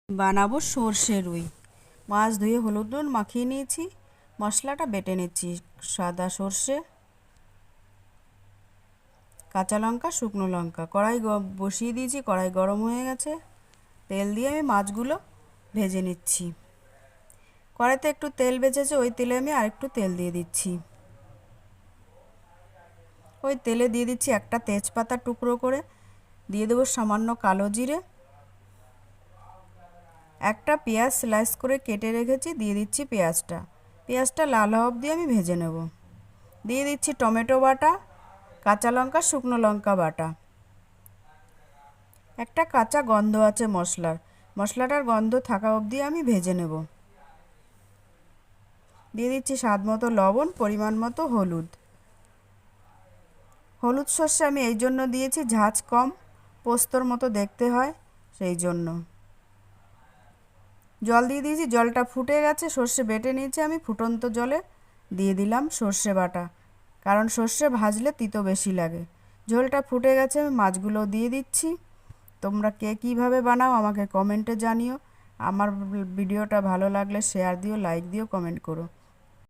বানাবো সর্ষে রুই। মাছ ধুয়ে হলুদ নুন মাখিয়ে নিয়েছি, মশলাটা বেটে নিচ্ছি। সাদা সর্ষে, কাঁচা লঙ্কা, শুকনো লঙ্কা। কড়াই বসিয়ে দিয়েছি, কড়াই গরম হয়ে গেছে। তেল দিয়ে আমি মাছগুলো ভেজে নিচ্ছি। কড়াইতে একটু তেল বেঁচেছে, ওই তেলে আমি আরেকটু তেল দিয়ে দিচ্ছি। ওই তেলে দিয়ে দিচ্ছি একটা তেজপাতা টুকরো করে, দিয়ে দেবো সামান্য কালো জিরে, একটা পেঁয়াজ স্লাইস করে কেটে রেখেছি, দিয়ে দিচ্ছি পেঁয়াজটা। পেঁয়াজটা লাল হওয়া অবধি আমি ভেজে নেব। দিয়ে দিচ্ছি টমেটো বাটা, কাঁচা লঙ্কা, শুকনো লঙ্কা বাটা। একটা কাঁচা গন্ধ আছে মশলাটার গন্ধ থাকা অবধি আমি ভেজে নেব। দিয়ে দিচ্ছি স্বাদ মতো লবণ, পরিমাণ মতো হলুদ। হলুদ সর্ষে আমি এই জন্য দিয়েছি, ঝাঁঝ কম, পোস্তর মতো দেখতে হয়, সেই জন্য। জল দিয়ে দিয়েছি, জলটা ফুটে গেছে। সর্ষে বেটে নিয়েছি আমি, ফুটন্ত জলে দিয়ে দিলাম সর্ষে বাটা, কারণ সর্ষে ভাজলে তিতো বেশি লাগে। ঝোলটা ফুটে গেছে, আমি মাছগুলো দিয়ে দিচ্ছি। তোমরা কে কীভাবে বানাও আমাকে কমেন্টে জানিও। আমার ভিডিওটা ভালো লাগলে শেয়ার দিও, লাইক দিও, কমেন্ট করো।